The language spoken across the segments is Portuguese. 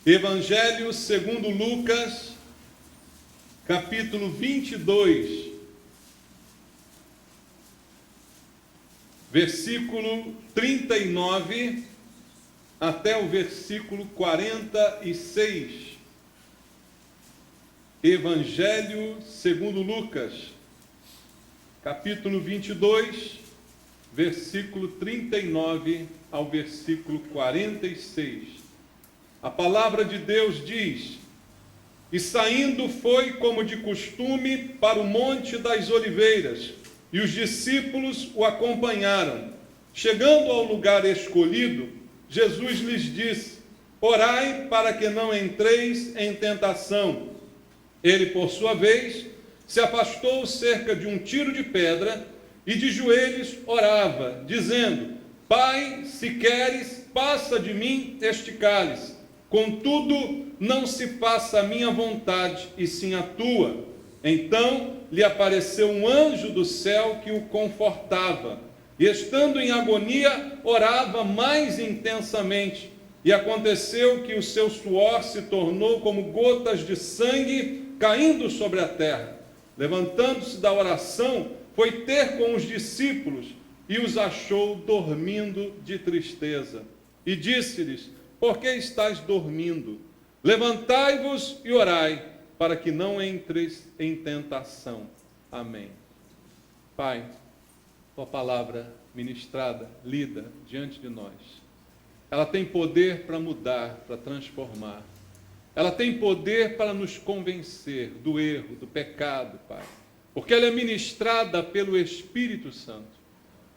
Evangelho segundo Lucas, capítulo 22, versículo 39 até o versículo 46. Evangelho segundo Lucas, capítulo 22, versículo 39 ao versículo 46. A palavra de Deus diz: E saindo foi, como de costume, para o Monte das Oliveiras, e os discípulos o acompanharam. Chegando ao lugar escolhido, Jesus lhes disse: Orai para que não entreis em tentação. Ele, por sua vez, se afastou cerca de um tiro de pedra e de joelhos orava, dizendo: Pai, se queres, passa de mim este cálice. Contudo, não se faça a minha vontade, e sim a tua. Então lhe apareceu um anjo do céu que o confortava. E estando em agonia, orava mais intensamente. E aconteceu que o seu suor se tornou como gotas de sangue caindo sobre a terra. Levantando-se da oração, foi ter com os discípulos e os achou dormindo de tristeza. E disse-lhes: Por que estáis dormindo? Levantai-vos e orai, para que não entreis em tentação. Amém. Pai, tua palavra ministrada, lida diante de nós, ela tem poder para mudar, para transformar. Ela tem poder para nos convencer do erro, do pecado, Pai, porque ela é ministrada pelo Espírito Santo.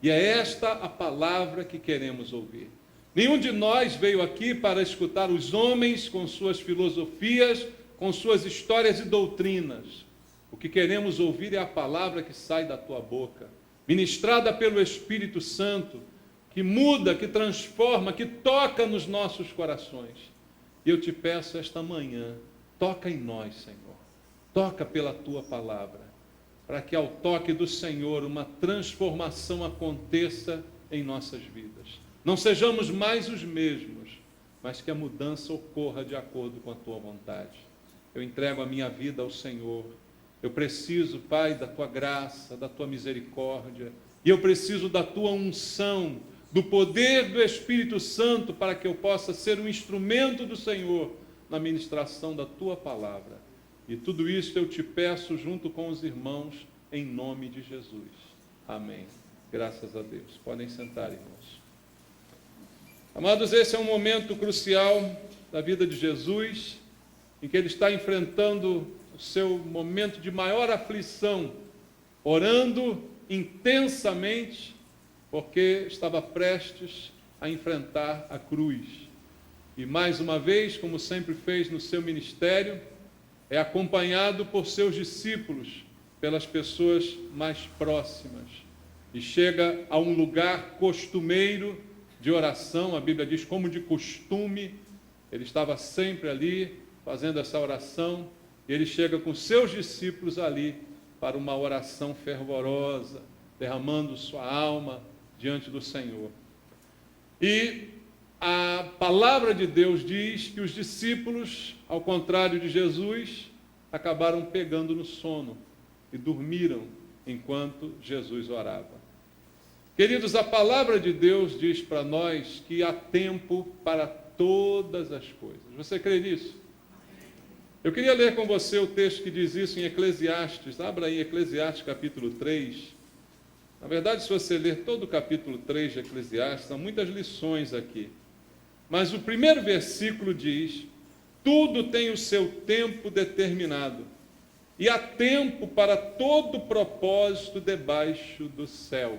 E é esta a palavra que queremos ouvir. Nenhum de nós veio aqui para escutar os homens com suas filosofias, com suas histórias e doutrinas. O que queremos ouvir é a palavra que sai da tua boca, ministrada pelo Espírito Santo, que muda, que transforma, que toca nos nossos corações. E eu te peço esta manhã, toca em nós, Senhor. Toca pela tua palavra, para que ao toque do Senhor uma transformação aconteça em nossas vidas. Não sejamos mais os mesmos, mas que a mudança ocorra de acordo com a tua vontade. Eu entrego a minha vida ao Senhor. Eu preciso, Pai, da tua graça, da tua misericórdia, e eu preciso da tua unção, do poder do Espírito Santo, para que eu possa ser um instrumento do Senhor na ministração da tua palavra. E tudo isso eu te peço junto com os irmãos, em nome de Jesus. Amém. Graças a Deus. Podem sentar, irmãos. Amados, esse é um momento crucial da vida de Jesus, em que ele está enfrentando o seu momento de maior aflição, orando intensamente, porque estava prestes a enfrentar a cruz. E mais uma vez, como sempre fez no seu ministério, é acompanhado por seus discípulos, pelas pessoas mais próximas, e chega a um lugar costumeiro de oração. A Bíblia diz, como de costume, ele estava sempre ali, fazendo essa oração, e ele chega com seus discípulos ali, para uma oração fervorosa, derramando sua alma diante do Senhor. E a palavra de Deus diz que os discípulos, ao contrário de Jesus, acabaram pegando no sono, e dormiram enquanto Jesus orava. Queridos, a palavra de Deus diz para nós que há tempo para todas as coisas. Você crê nisso? Eu queria ler com você o texto que diz isso em Eclesiastes. Abra aí Eclesiastes capítulo 3. Na verdade, se você ler todo o capítulo 3 de Eclesiastes, há muitas lições aqui. Mas o primeiro versículo diz: Tudo tem o seu tempo determinado, e há tempo para todo propósito debaixo do céu.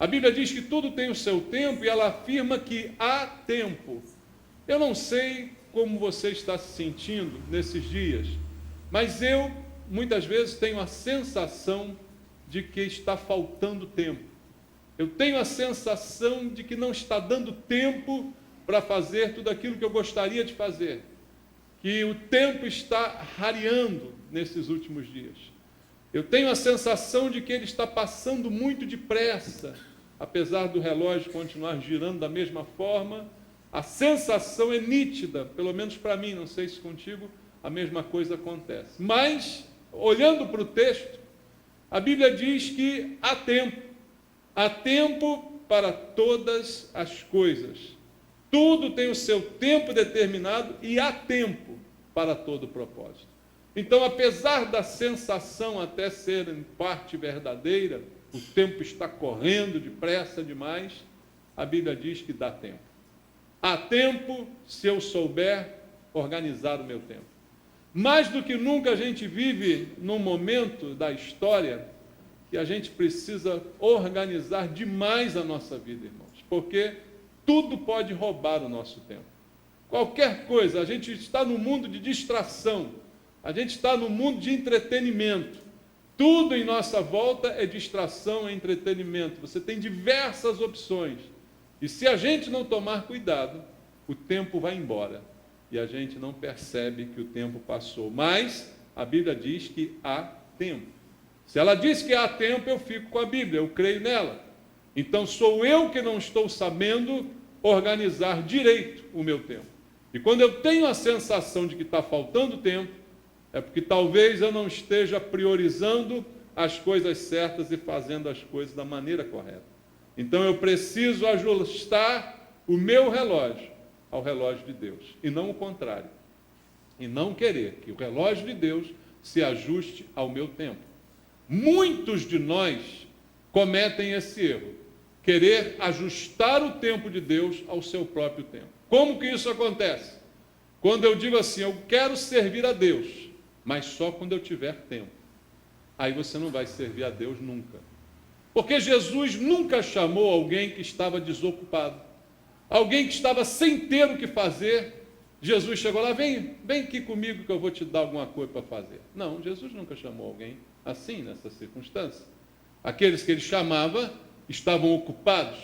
A Bíblia diz que tudo tem o seu tempo, e ela afirma que há tempo. Eu não sei como você está se sentindo nesses dias, mas eu, muitas vezes, tenho a sensação de que está faltando tempo. Eu tenho a sensação de que não está dando tempo para fazer tudo aquilo que eu gostaria de fazer, que o tempo está rareando nesses últimos dias. Eu tenho a sensação de que ele está passando muito depressa, apesar do relógio continuar girando da mesma forma, A sensação é nítida, pelo menos para mim, não sei se contigo a mesma coisa acontece. Mas, olhando para o texto, a Bíblia diz que há tempo para todas as coisas. Tudo tem o seu tempo determinado e há tempo para todo propósito. Então, apesar da sensação até ser em parte verdadeira, o tempo está correndo depressa demais, a Bíblia diz que dá tempo. Há tempo se eu souber organizar o meu tempo. Mais do que nunca a gente vive num momento da história que a gente precisa organizar demais a nossa vida, irmãos, porque tudo pode roubar o nosso tempo. Qualquer coisa, a gente está no mundo de distração, a gente está no mundo de entretenimento. Tudo em nossa volta é distração, é entretenimento. Você tem diversas opções. E se a gente não tomar cuidado, o tempo vai embora. E a gente não percebe que o tempo passou. Mas a Bíblia diz que há tempo. Se ela diz que há tempo, eu fico com a Bíblia, eu creio nela. Então sou eu que não estou sabendo organizar direito o meu tempo. E quando eu tenho a sensação de que está faltando tempo, é porque talvez eu não esteja priorizando as coisas certas e fazendo as coisas da maneira correta. Então eu preciso ajustar o meu relógio ao relógio de Deus, e não o contrário. E não querer que o relógio de Deus se ajuste ao meu tempo. Muitos de nós cometem esse erro, querer ajustar o tempo de Deus ao seu próprio tempo. Como que isso acontece? Quando eu digo assim, eu quero servir a Deus, mas só quando eu tiver tempo. Aí você não vai servir a Deus nunca. Porque Jesus nunca chamou alguém que estava desocupado. Alguém que estava sem ter o que fazer. Jesus chegou lá, vem aqui comigo que eu vou te dar alguma coisa para fazer. Não, Jesus nunca chamou alguém assim, nessa circunstância. Aqueles que ele chamava estavam ocupados,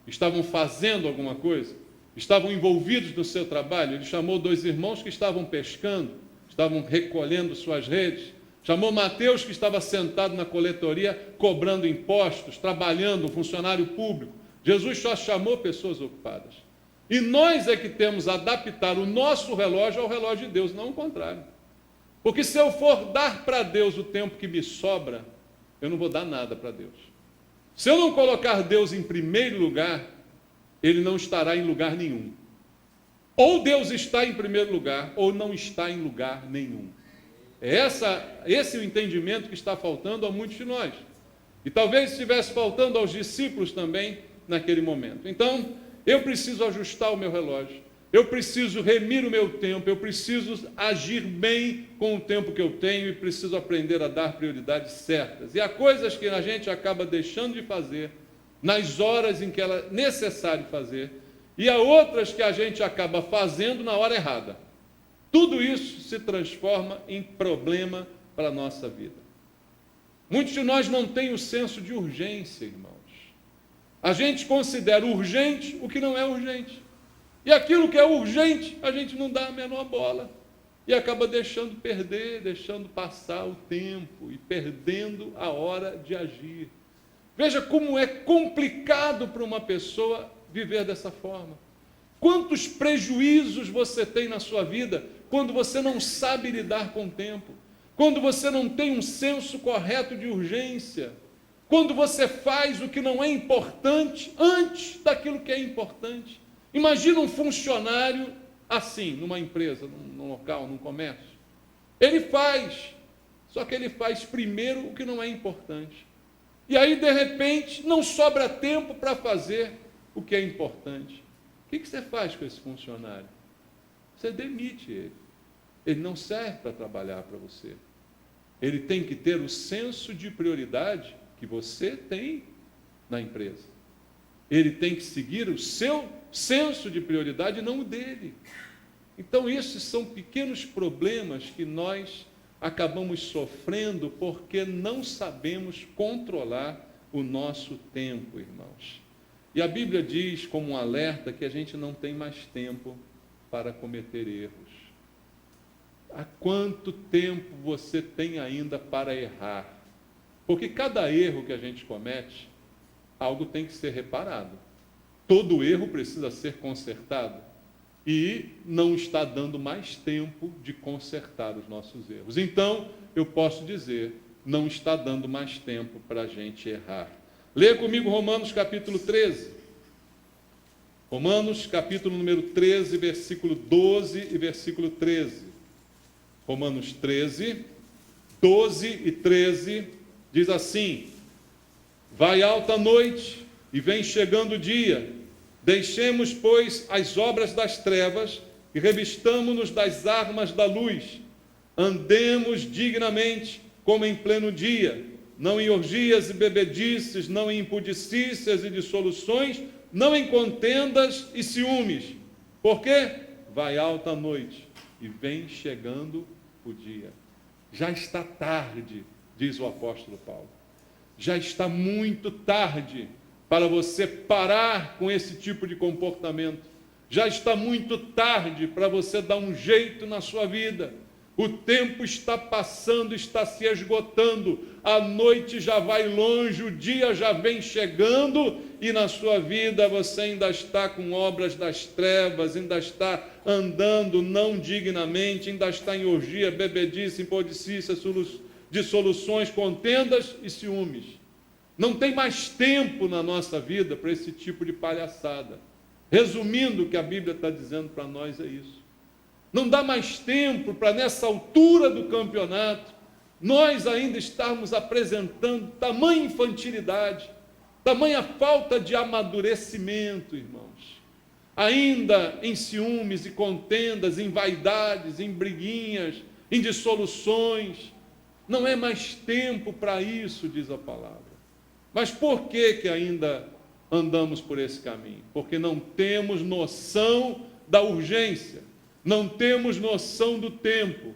estavam fazendo alguma coisa, estavam envolvidos no seu trabalho. Ele chamou 2 irmãos que estavam pescando, estavam recolhendo suas redes. Chamou Mateus, que estava sentado na coletoria, cobrando impostos, trabalhando, um funcionário público. Jesus só chamou pessoas ocupadas. E nós é que temos a adaptar o nosso relógio ao relógio de Deus, não o contrário. Porque se eu for dar para Deus o tempo que me sobra, eu não vou dar nada para Deus. Se eu não colocar Deus em primeiro lugar, Ele não estará em lugar nenhum. Ou Deus está em primeiro lugar, ou não está em lugar nenhum. Esse é o entendimento que está faltando a muitos de nós. E talvez estivesse faltando aos discípulos também naquele momento. Então, eu preciso ajustar o meu relógio, eu preciso remir o meu tempo, eu preciso agir bem com o tempo que eu tenho e preciso aprender a dar prioridades certas. E há coisas que a gente acaba deixando de fazer nas horas em que é necessário fazer, e há outras que a gente acaba fazendo na hora errada. Tudo isso se transforma em problema para a nossa vida. Muitos de nós não têm o senso de urgência, irmãos. A gente considera urgente o que não é urgente. E aquilo que é urgente, a gente não dá a menor bola. E acaba deixando perder, deixando passar o tempo e perdendo a hora de agir. Veja como é complicado para uma pessoa viver dessa forma. Quantos prejuízos você tem na sua vida quando você não sabe lidar com o tempo, quando você não tem um senso correto de urgência, quando você faz o que não é importante antes daquilo que é importante. Imagina um funcionário assim, numa empresa, num local, num comércio. Ele faz, só que ele faz primeiro o que não é importante. E aí, de repente, não sobra tempo para fazer o que é importante. O que você faz com esse funcionário? Você demite ele. Ele não serve para trabalhar para você. Ele tem que ter o senso de prioridade que você tem na empresa. Ele tem que seguir o seu senso de prioridade e não o dele. Então, esses são pequenos problemas que nós acabamos sofrendo porque não sabemos controlar o nosso tempo, irmãos. E a Bíblia diz, como um alerta, que a gente não tem mais tempo para cometer erros. Há quanto tempo você tem ainda para errar? Porque cada erro que a gente comete, algo tem que ser reparado. Todo erro precisa ser consertado. e não está dando mais tempo de consertar os nossos erros. Então, eu posso dizer, não está dando mais tempo para a gente errar. Leia comigo Romanos capítulo 13. Romanos capítulo número 13, versículo 12 e versículo 13. Romanos 13, 12 e 13, diz assim: vai alta a noite e vem chegando o dia. Deixemos, pois, as obras das trevas e revistamo-nos das armas da luz. Andemos dignamente, como em pleno dia, não em orgias e bebedices, não em impudicícias e dissoluções, não em contendas e ciúmes. Por quê? Vai alta a noite e vem chegando o dia. Já está tarde, diz o apóstolo Paulo. Já está muito tarde para você parar com esse tipo de comportamento. Já está muito tarde para você dar um jeito na sua vida. O tempo está passando, está se esgotando. A noite já vai longe, o dia já vem chegando e na sua vida você ainda está com obras das trevas, ainda está andando não dignamente, ainda está em orgia, bebedice, impudicícia, dissoluções, contendas e ciúmes. Não tem mais tempo na nossa vida para esse tipo de palhaçada. Resumindo, o que a Bíblia está dizendo para nós é isso. Não dá mais tempo para, nessa altura do campeonato, nós ainda estarmos apresentando tamanha infantilidade, tamanha falta de amadurecimento, irmãos. Ainda em ciúmes e contendas, em vaidades, em briguinhas, em dissoluções. Não é mais tempo para isso, diz a palavra. Mas por que ainda andamos por esse caminho? Porque não temos noção da urgência, não temos noção do tempo.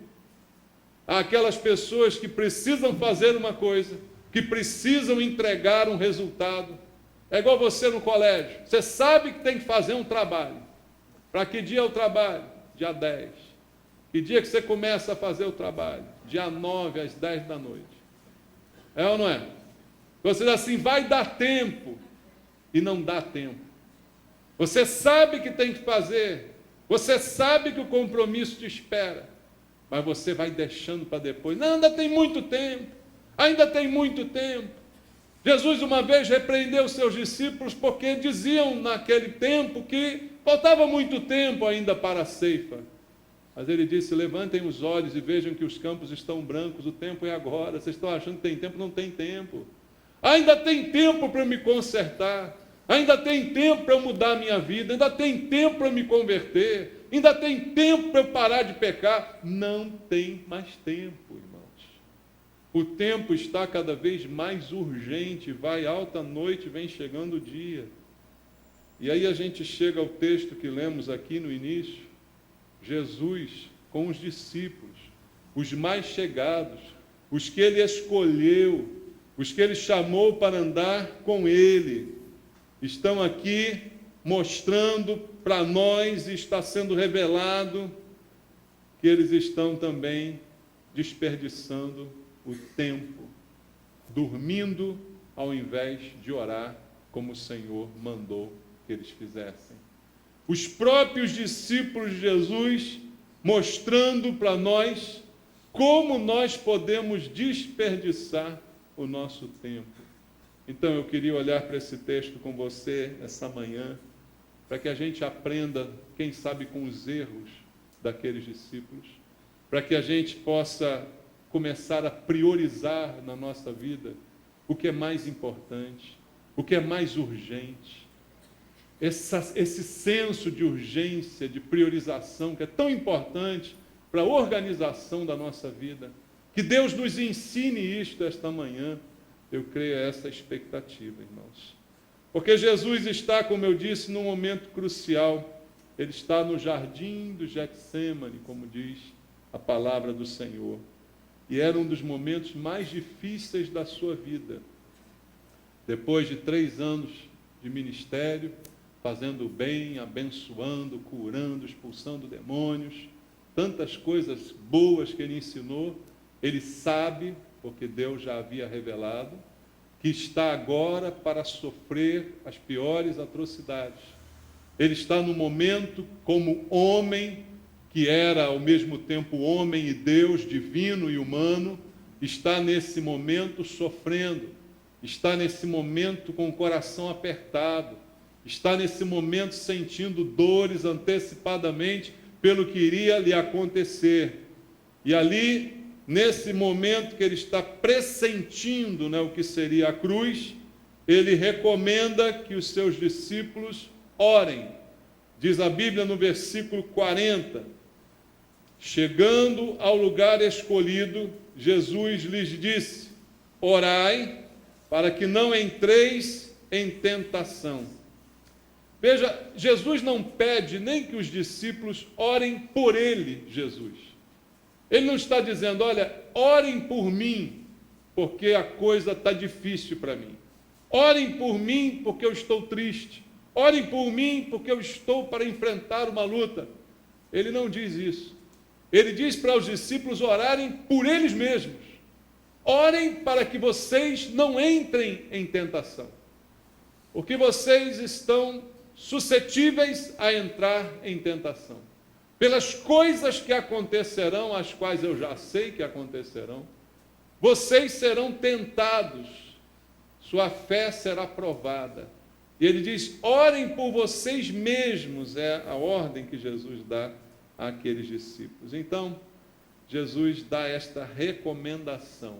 Há aquelas pessoas que precisam fazer uma coisa, que precisam entregar um resultado. É igual você no colégio, você sabe que tem que fazer um trabalho. Para que dia é o trabalho? Dia 10. Que dia que você começa a fazer o trabalho? Dia 9 às 10 da noite. É ou não é? Você diz assim, vai dar tempo, e não dá tempo. Você sabe que tem que fazer, você sabe que o compromisso te espera, mas você vai deixando para depois. Não, ainda tem muito tempo, ainda tem muito tempo. Jesus uma vez repreendeu os seus discípulos porque diziam naquele tempo que faltava muito tempo ainda para a ceifa. Mas ele disse, levantem os olhos e vejam que os campos estão brancos, o tempo é agora. Vocês estão achando que tem tempo? Não tem tempo. Ainda tem tempo para me consertar, ainda tem tempo para eu mudar a minha vida, ainda tem tempo para me converter, ainda tem tempo para eu parar de pecar. Não tem mais tempo, irmãos. O tempo está cada vez mais urgente, vai alta a noite, vem chegando o dia. E aí a gente chega ao texto que lemos aqui no início, Jesus com os discípulos, os mais chegados, os que ele escolheu, os que ele chamou para andar com ele, estão aqui mostrando para nós, e está sendo revelado, que eles estão também desperdiçando o tempo, dormindo ao invés de orar, como o Senhor mandou que eles fizessem. Os próprios discípulos de Jesus mostrando para nós como nós podemos desperdiçar o nosso tempo. Então eu queria olhar para esse texto com você essa manhã, para que a gente aprenda, quem sabe com os erros daqueles discípulos, para que a gente possa começar a priorizar na nossa vida o que é mais importante, o que é mais urgente. Esse senso de urgência, de priorização, que é tão importante para a organização da nossa vida. Que Deus nos ensine isto esta manhã. Eu creio essa expectativa, irmãos. Porque Jesus está, como eu disse, num momento crucial. Ele está no jardim do Getsêmani, como diz a palavra do Senhor. E era um dos momentos mais difíceis da sua vida. Depois de 3 anos de ministério, fazendo o bem, abençoando, curando, expulsando demônios, tantas coisas boas que ele ensinou, ele sabe, porque Deus já havia revelado, que está agora para sofrer as piores atrocidades. Ele está no momento como homem, que era ao mesmo tempo homem e Deus, divino e humano, está nesse momento sofrendo, está nesse momento com o coração apertado, está nesse momento sentindo dores antecipadamente pelo que iria lhe acontecer. E ali, nesse momento que ele está pressentindo, o que seria a cruz, ele recomenda que os seus discípulos orem. Diz a Bíblia no versículo 40, chegando ao lugar escolhido, Jesus lhes disse: orai, para que não entreis em tentação. Veja, Jesus não pede nem que os discípulos orem por ele, Jesus. Ele não está dizendo, olha, orem por mim, porque a coisa está difícil para mim. Orem por mim, porque eu estou triste. Orem por mim, porque eu estou para enfrentar uma luta. Ele não diz isso. Ele diz para os discípulos orarem por eles mesmos. Orem para que vocês não entrem em tentação, porque vocês estão suscetíveis a entrar em tentação. Pelas coisas que acontecerão, as quais eu já sei que acontecerão, vocês serão tentados, sua fé será provada. E ele diz, orem por vocês mesmos, é a ordem que Jesus dá àqueles discípulos. Então, Jesus dá esta recomendação.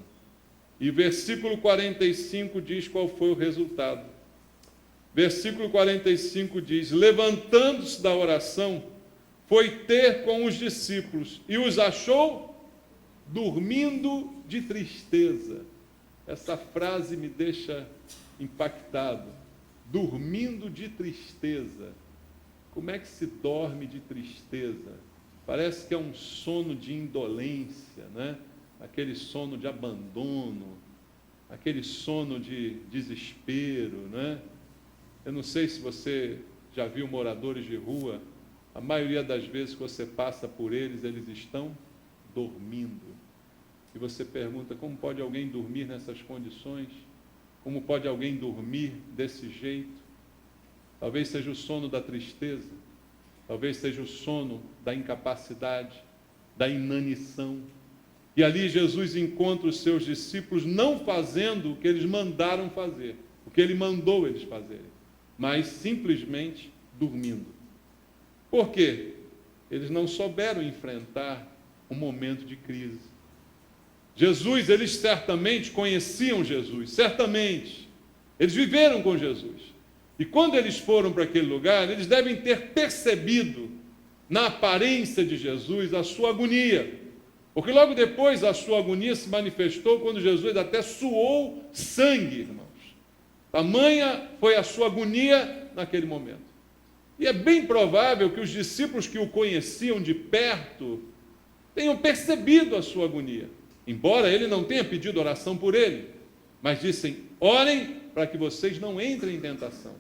E versículo 45 diz qual foi o resultado. Versículo 45 diz, levantando-se da oração, foi ter com os discípulos e os achou dormindo de tristeza. Essa frase me deixa impactado. Dormindo de tristeza. Como é que se dorme de tristeza? Parece que é um sono de indolência, né? Aquele sono de abandono, aquele sono de desespero, né? Eu não sei se você já viu moradores de rua, a maioria das vezes que você passa por eles, eles estão dormindo. E você pergunta, como pode alguém dormir nessas condições? Como pode alguém dormir desse jeito? Talvez seja o sono da tristeza, talvez seja o sono da incapacidade, da inanição. E ali Jesus encontra os seus discípulos não fazendo o que eles mandaram fazer, o que ele mandou eles fazerem, mas simplesmente dormindo. Por quê? Eles não souberam enfrentar um momento de crise. Eles certamente conheciam Jesus, certamente. Eles viveram com Jesus. E quando eles foram para aquele lugar, eles devem ter percebido, na aparência de Jesus, a sua agonia. Porque logo depois a sua agonia se manifestou quando Jesus até suou sangue, irmãos. Tamanha foi a sua agonia naquele momento. E é bem provável que os discípulos que o conheciam de perto tenham percebido a sua agonia. Embora ele não tenha pedido oração por ele, mas dissem, orem para que vocês não entrem em tentação.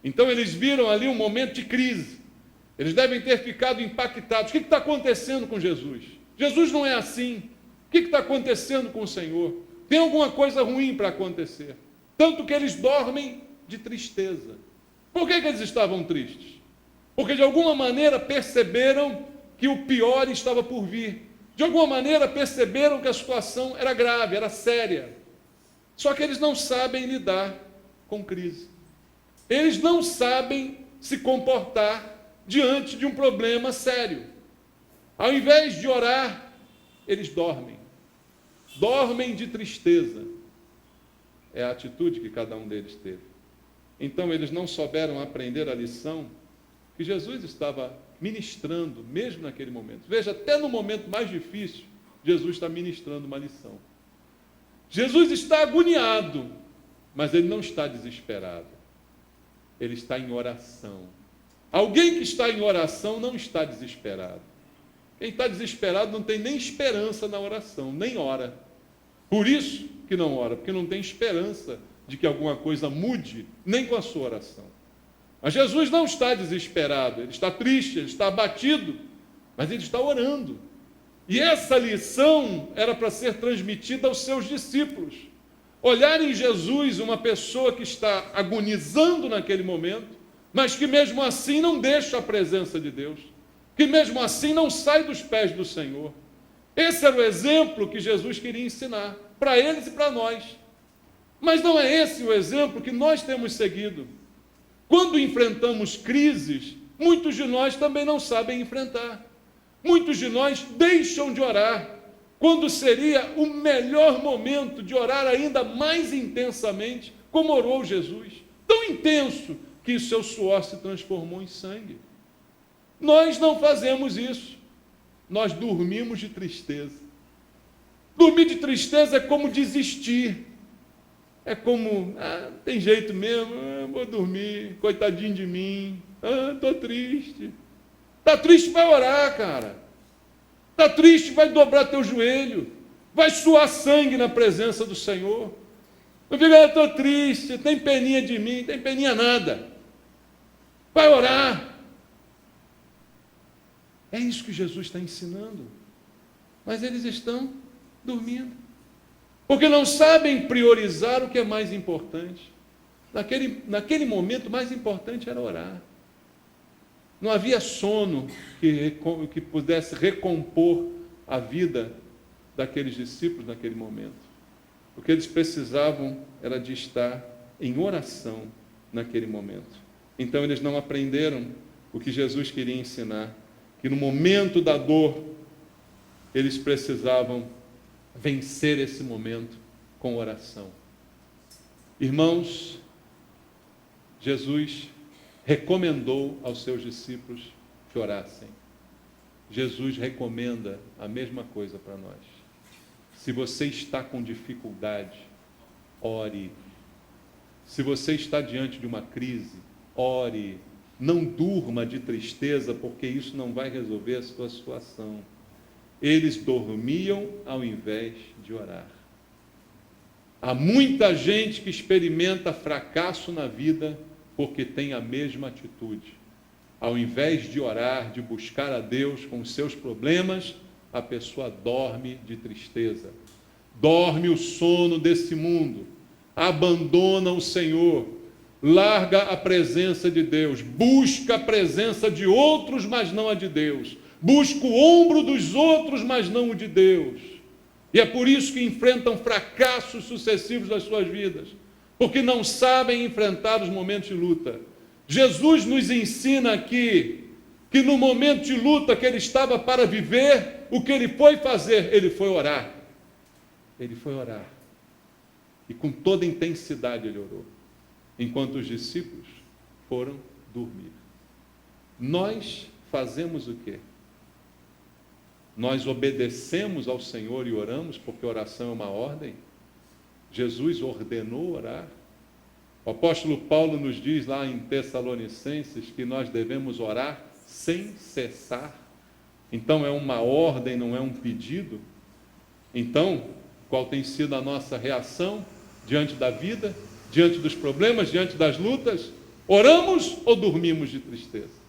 Então eles viram ali um momento de crise. Eles devem ter ficado impactados. O que está acontecendo com Jesus? Jesus não é assim. O que está acontecendo com o Senhor? Tem alguma coisa ruim para acontecer. Tanto que eles dormem de tristeza. Por que eles estavam tristes? Porque de alguma maneira perceberam que o pior estava por vir. De alguma maneira perceberam que a situação era grave, era séria. Só que eles não sabem lidar com crise. Eles não sabem se comportar diante de um problema sério. Ao invés de orar, eles dormem. Dormem de tristeza. É a atitude que cada um deles teve. Então eles não souberam aprender a lição que Jesus estava ministrando, mesmo naquele momento. Veja, até no momento mais difícil, Jesus está ministrando uma lição. Jesus está agoniado, mas ele não está desesperado. Ele está em oração. Alguém que está em oração não está desesperado. Quem está desesperado não tem nem esperança na oração, nem ora. Por isso que não ora, porque não tem esperança de que alguma coisa mude, nem com a sua oração. Mas Jesus não está desesperado, ele está triste, ele está abatido, mas ele está orando. E essa lição era para ser transmitida aos seus discípulos. Olhar em Jesus uma pessoa que está agonizando naquele momento, mas que mesmo assim não deixa a presença de Deus, que mesmo assim não sai dos pés do Senhor. Esse era o exemplo que Jesus queria ensinar, para eles e para nós. Mas não é esse o exemplo que nós temos seguido. Quando enfrentamos crises, muitos de nós também não sabem enfrentar. Muitos de nós deixam de orar, quando seria o melhor momento de orar ainda mais intensamente, como orou Jesus. Tão intenso que seu suor se transformou em sangue. Nós não fazemos isso. Nós dormimos de tristeza. Dormir de tristeza é como desistir. É como, tem jeito mesmo, vou dormir, coitadinho de mim, estou triste. Está triste, vai orar, cara. Está triste, vai dobrar teu joelho, vai suar sangue na presença do Senhor. Não fica, estou triste, tem peninha de mim, tem peninha nada. Vai orar. É isso que Jesus está ensinando. Mas eles estão dormindo. Porque não sabem priorizar o que é mais importante. Naquele momento, o mais importante era orar. Não havia sono que pudesse recompor a vida daqueles discípulos naquele momento. O que eles precisavam era de estar em oração naquele momento. Então eles não aprenderam o que Jesus queria ensinar, que no momento da dor, eles precisavam vencer esse momento com oração. Irmãos, Jesus recomendou aos seus discípulos que orassem. Jesus recomenda a mesma coisa para nós. Se você está com dificuldade, ore. Se você está diante de uma crise, ore. Não durma de tristeza, porque isso não vai resolver a sua situação. Eles dormiam ao invés de orar. Há muita gente que experimenta fracasso na vida porque tem a mesma atitude. Ao invés de orar, de buscar a Deus com os seus problemas, a pessoa dorme de tristeza. Dorme o sono desse mundo. Abandona o Senhor. Larga a presença de Deus. Busca a presença de outros, mas não a de Deus. Busca o ombro dos outros, mas não o de Deus. E é por isso que enfrentam fracassos sucessivos nas suas vidas, porque não sabem enfrentar os momentos de luta. Jesus nos ensina aqui que no momento de luta que ele estava para viver, o que ele foi fazer? Ele foi orar. Ele foi orar. E com toda intensidade ele orou, enquanto os discípulos foram dormir. Nós fazemos o quê? Nós obedecemos ao Senhor e oramos, porque oração é uma ordem. Jesus ordenou orar. O apóstolo Paulo nos diz lá em Tessalonicenses que nós devemos orar sem cessar. Então é uma ordem, não é um pedido. Então, qual tem sido a nossa reação diante da vida, diante dos problemas, diante das lutas? Oramos ou dormimos de tristeza?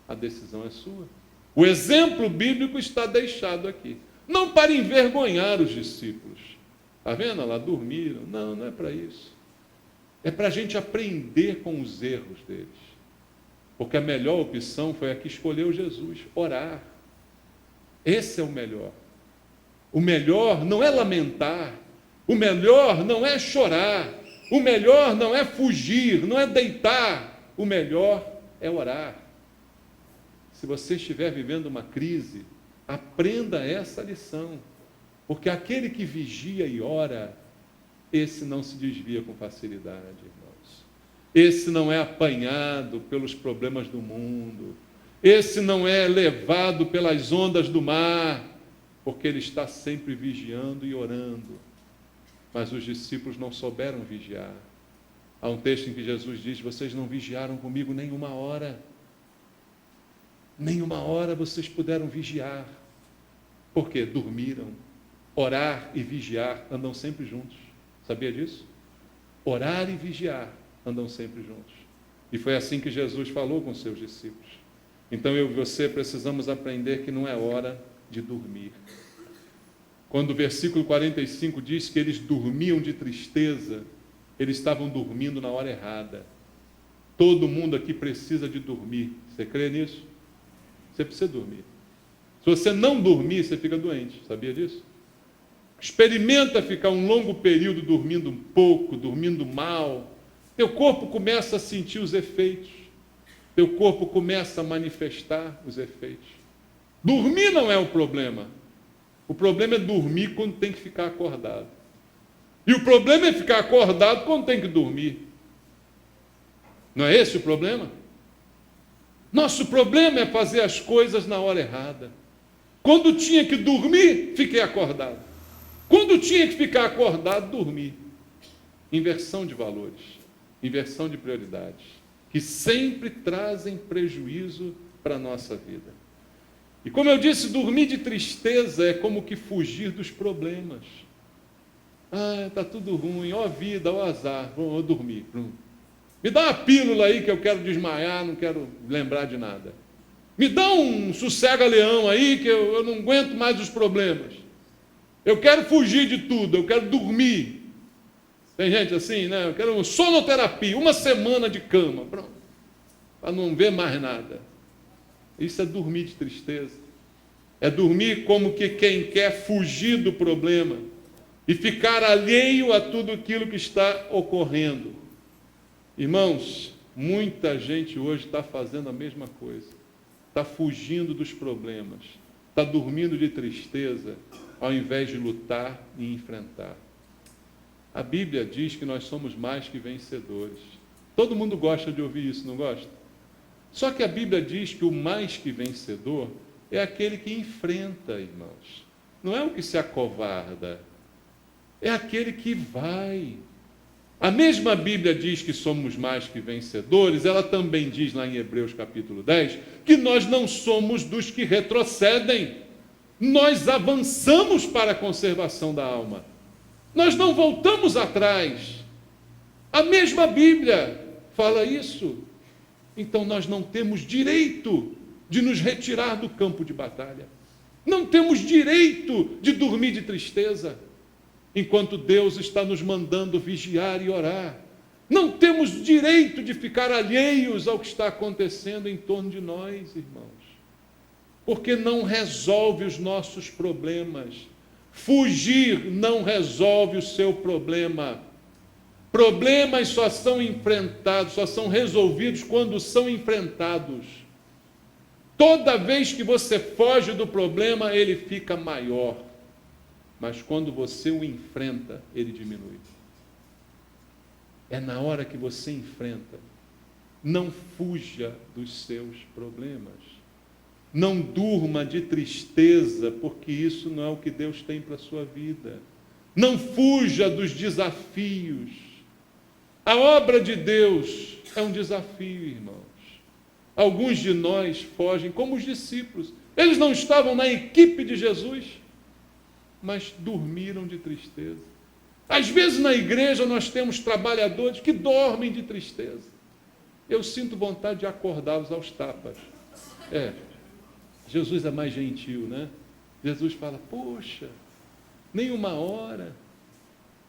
A decisão é sua. O exemplo bíblico está deixado aqui. Não para envergonhar os discípulos. Está vendo? Lá dormiram. Não, não é para isso. É para a gente aprender com os erros deles. Porque a melhor opção foi a que escolheu Jesus, orar. Esse é o melhor. O melhor não é lamentar. O melhor não é chorar. O melhor não é fugir, não é deitar. O melhor é orar. Se você estiver vivendo uma crise, aprenda essa lição. Porque aquele que vigia e ora, esse não se desvia com facilidade, irmãos. Esse não é apanhado pelos problemas do mundo. Esse não é levado pelas ondas do mar, porque ele está sempre vigiando e orando. Mas os discípulos não souberam vigiar. Há um texto em que Jesus diz: vocês não vigiaram comigo nenhuma hora. Nenhuma hora vocês puderam vigiar. Por quê? Dormiram. Orar e vigiar andam sempre juntos. Sabia disso? Orar e vigiar andam sempre juntos. E foi assim que Jesus falou com seus discípulos. Então eu e você precisamos aprender que não é hora de dormir. Quando o versículo 45 diz que eles dormiam de tristeza, eles estavam dormindo na hora errada. Todo mundo aqui precisa de dormir. Você crê nisso? Você precisa dormir. Se você não dormir, você fica doente. Sabia disso? Experimenta ficar um longo período dormindo um pouco, dormindo mal. Teu corpo começa a sentir os efeitos. Teu corpo começa a manifestar os efeitos. Dormir não é o problema. O problema é dormir quando tem que ficar acordado. E o problema é ficar acordado quando tem que dormir. Não é esse o problema? Nosso problema é fazer as coisas na hora errada. Quando tinha que dormir, fiquei acordado. Quando tinha que ficar acordado, dormi. Inversão de valores, inversão de prioridades, que sempre trazem prejuízo para a nossa vida. E como eu disse, dormir de tristeza é como que fugir dos problemas. Está tudo ruim, ó vida, ó azar, vou dormir. Me dá uma pílula aí que eu quero desmaiar, não quero lembrar de nada. Me dá um sossega-leão aí que eu não aguento mais os problemas. Eu quero fugir de tudo, eu quero dormir. Tem gente assim, né? Eu quero sonoterapia, 1 semana de cama, pronto, para não ver mais nada. Isso é dormir de tristeza. É dormir como que quem quer fugir do problema e ficar alheio a tudo aquilo que está ocorrendo. Irmãos, muita gente hoje está fazendo a mesma coisa. Está fugindo dos problemas. Está dormindo de tristeza, ao invés de lutar e enfrentar. A Bíblia diz que nós somos mais que vencedores. Todo mundo gosta de ouvir isso, não gosta? Só que a Bíblia diz que o mais que vencedor é aquele que enfrenta, irmãos. Não é o que se acovarda. É aquele que vai. A mesma Bíblia diz que somos mais que vencedores, ela também diz lá em Hebreus capítulo 10, que nós não somos dos que retrocedem. Nós avançamos para a conservação da alma. Nós não voltamos atrás. A mesma Bíblia fala isso. Então nós não temos direito de nos retirar do campo de batalha. Não temos direito de dormir de tristeza, enquanto Deus está nos mandando vigiar e orar. Não temos direito de ficar alheios ao que está acontecendo em torno de nós, irmãos, porque não resolve os nossos problemas. Fugir não resolve o seu problema. Problemas só são enfrentados, só são resolvidos quando são enfrentados. Toda vez que você foge do problema, ele fica maior. Mas quando você o enfrenta, ele diminui. É na hora que você enfrenta. Não fuja dos seus problemas. Não durma de tristeza, porque isso não é o que Deus tem para a sua vida. Não fuja dos desafios. A obra de Deus é um desafio, irmãos. Alguns de nós fogem como os discípulos. Eles não estavam na equipe de Jesus, mas dormiram de tristeza. Às vezes na igreja nós temos trabalhadores que dormem de tristeza. Eu sinto vontade de acordá-los aos tapas. Jesus é mais gentil, né? Jesus fala, poxa, nem 1 hora.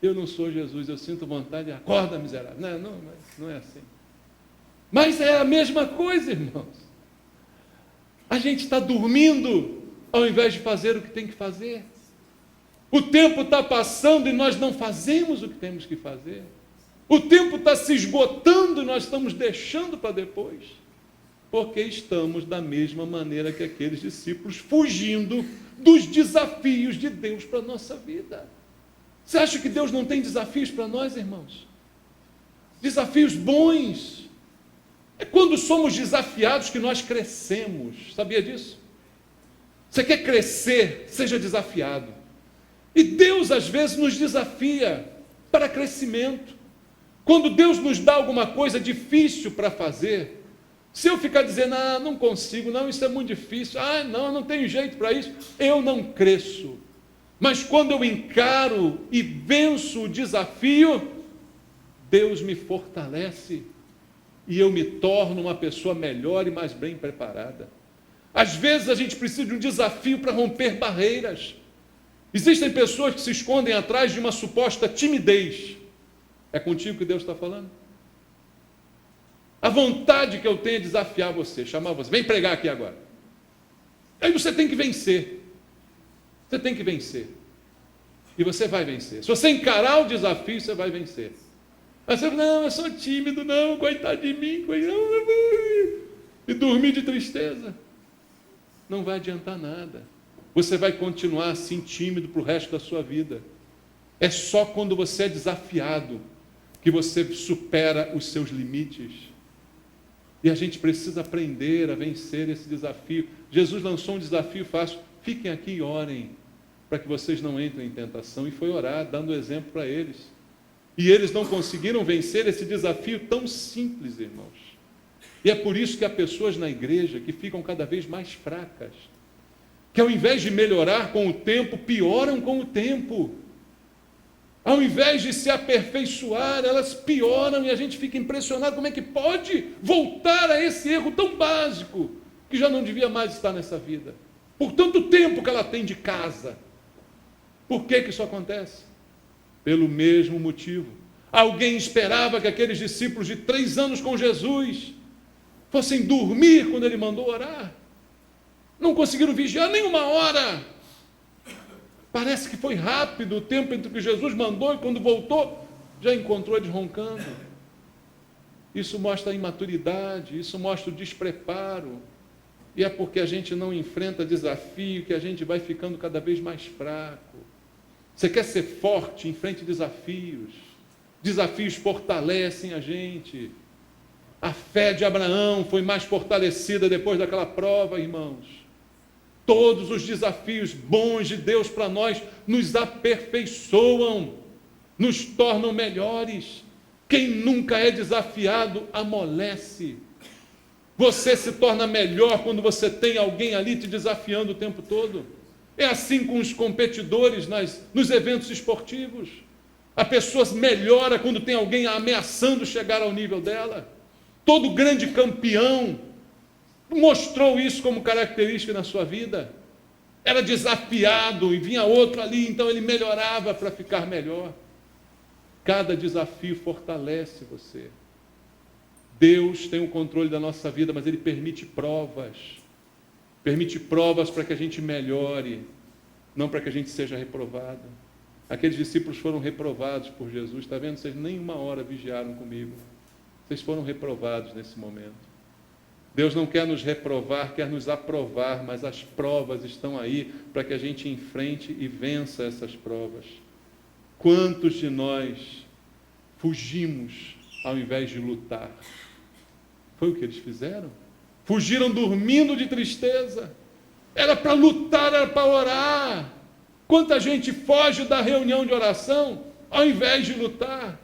Eu não sou Jesus, eu sinto vontade de acorda, miserável. Não é assim. Mas é a mesma coisa, irmãos. A gente está dormindo ao invés de fazer o que tem que fazer. O tempo está passando e nós não fazemos o que temos que fazer. O tempo está se esgotando e nós estamos deixando para depois. Porque estamos da mesma maneira que aqueles discípulos, fugindo dos desafios de Deus para a nossa vida. Você acha que Deus não tem desafios para nós, irmãos? Desafios bons. É quando somos desafiados que nós crescemos. Sabia disso? Você quer crescer, seja desafiado. E Deus, às vezes, nos desafia para crescimento. Quando Deus nos dá alguma coisa difícil para fazer, se eu ficar dizendo, não consigo, isso é muito difícil, eu não tenho jeito para isso, eu não cresço. Mas quando eu encaro e venço o desafio, Deus me fortalece e eu me torno uma pessoa melhor e mais bem preparada. Às vezes a gente precisa de um desafio para romper barreiras. Existem pessoas que se escondem atrás de uma suposta timidez. É contigo que Deus está falando? A vontade que eu tenho é desafiar você, chamar você. Vem pregar aqui agora. Aí você tem que vencer. Você tem que vencer. E você vai vencer. Se você encarar o desafio, você vai vencer. Mas você fala, não, eu sou tímido, não, coitado de mim, coitado. E dormir de tristeza. Não vai adiantar nada. Você vai continuar assim tímido para o resto da sua vida. É só quando você é desafiado que você supera os seus limites. E a gente precisa aprender a vencer esse desafio. Jesus lançou um desafio fácil. Fiquem aqui e orem, para que vocês não entrem em tentação. E foi orar, dando exemplo para eles. E eles não conseguiram vencer esse desafio tão simples, irmãos. E é por isso que há pessoas na igreja que ficam cada vez mais fracas. Que ao invés de melhorar com o tempo, pioram com o tempo. Ao invés de se aperfeiçoar, elas pioram e a gente fica impressionado como é que pode voltar a esse erro tão básico, que já não devia mais estar nessa vida. Por tanto tempo que ela tem de casa. Por que isso acontece? Pelo mesmo motivo. Alguém esperava que aqueles discípulos de 3 anos com Jesus fossem dormir quando ele mandou orar. Não conseguiram vigiar nem uma hora. Parece que foi rápido o tempo entre que Jesus mandou e quando voltou, já encontrou eles roncando. Isso mostra a imaturidade, isso mostra o despreparo. E é porque a gente não enfrenta desafio que a gente vai ficando cada vez mais fraco. Você quer ser forte, enfrente desafios. Desafios fortalecem a gente. A fé de Abraão foi mais fortalecida depois daquela prova, irmãos. Todos os desafios bons de Deus para nós nos aperfeiçoam, nos tornam melhores. Quem nunca é desafiado amolece. Você se torna melhor quando você tem alguém ali te desafiando o tempo todo. É assim com os competidores nos eventos esportivos. A pessoa melhora quando tem alguém ameaçando chegar ao nível dela. Todo grande campeão mostrou isso como característica na sua vida. Era desafiado e vinha outro ali, então ele melhorava para ficar melhor. Cada desafio fortalece você. Deus tem o controle da nossa vida, mas Ele permite provas. Permite provas para que a gente melhore, não para que a gente seja reprovado. Aqueles discípulos foram reprovados por Jesus. Está vendo? Vocês nem uma hora vigiaram comigo. Vocês foram reprovados nesse momento. Deus não quer nos reprovar, quer nos aprovar, mas as provas estão aí para que a gente enfrente e vença essas provas. Quantos de nós fugimos ao invés de lutar? Foi o que eles fizeram? Fugiram dormindo de tristeza. Era para lutar, era para orar. Quanta gente foge da reunião de oração ao invés de lutar?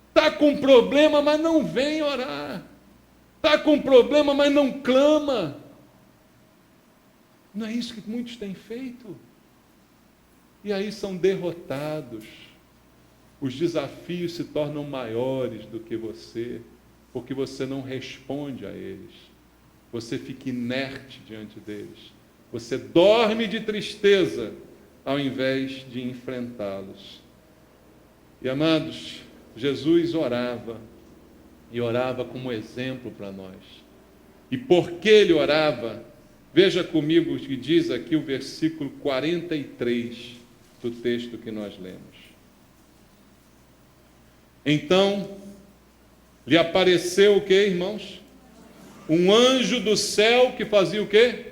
Está com problema, mas não vem orar. Está com problema, mas não clama. Não é isso que muitos têm feito? E aí são derrotados. Os desafios se tornam maiores do que você, porque você não responde a eles. Você fica inerte diante deles. Você dorme de tristeza, ao invés de enfrentá-los. E amados, Jesus orava. E orava como exemplo para nós. E por que ele orava? Veja comigo o que diz aqui o versículo 43 do texto que nós lemos. Então, lhe apareceu o que, irmãos? Um anjo do céu que fazia o quê?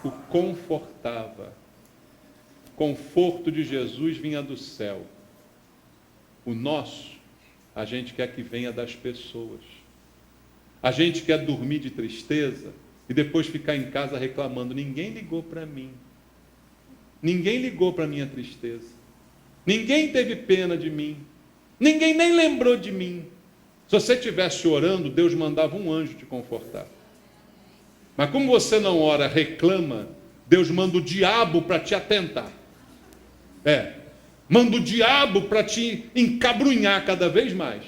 O confortava. O conforto de Jesus vinha do céu. O nosso, a gente quer que venha das pessoas. A gente quer dormir de tristeza e depois ficar em casa reclamando. Ninguém ligou para mim. Ninguém ligou para a minha tristeza. Ninguém teve pena de mim. Ninguém nem lembrou de mim. Se você estivesse orando, Deus mandava um anjo te confortar. Mas como você não ora, reclama, Deus manda o diabo para te atentar. Manda o diabo para te encabrunhar cada vez mais.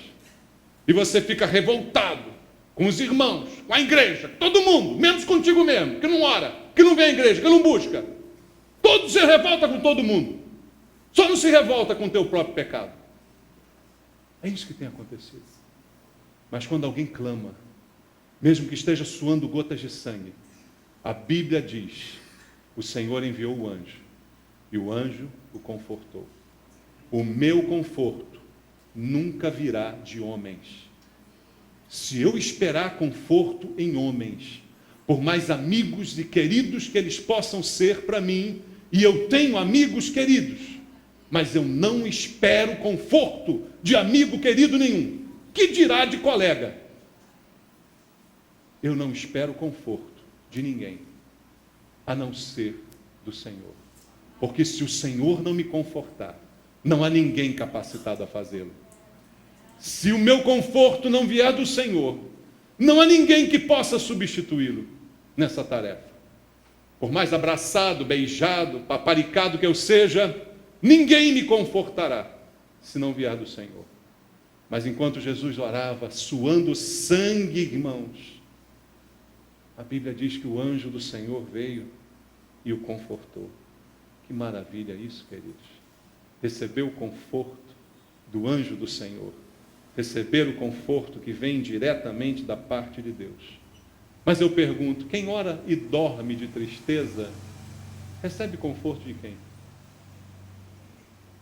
E você fica revoltado com os irmãos, com a igreja, todo mundo, menos contigo mesmo, que não ora, que não vem à igreja, que não busca. Todo se revolta com todo mundo. Só não se revolta com o teu próprio pecado. É isso que tem acontecido. Mas quando alguém clama, mesmo que esteja suando gotas de sangue, a Bíblia diz: o Senhor enviou o anjo, e o anjo o confortou. O meu conforto nunca virá de homens. Se eu esperar conforto em homens, por mais amigos e queridos que eles possam ser para mim, e eu tenho amigos queridos, mas eu não espero conforto de amigo querido nenhum, que dirá de colega? Eu não espero conforto de ninguém, a não ser do Senhor. Porque se o Senhor não me confortar, não há ninguém capacitado a fazê-lo. Se o meu conforto não vier do Senhor, não há ninguém que possa substituí-lo nessa tarefa. Por mais abraçado, beijado, paparicado que eu seja, ninguém me confortará se não vier do Senhor. Mas enquanto Jesus orava, suando sangue, irmãos, a Bíblia diz que o anjo do Senhor veio e o confortou. Que maravilha isso, queridos. Receber o conforto do anjo do Senhor. Receber o conforto que vem diretamente da parte de Deus. Mas eu pergunto, quem ora e dorme de tristeza, recebe conforto de quem?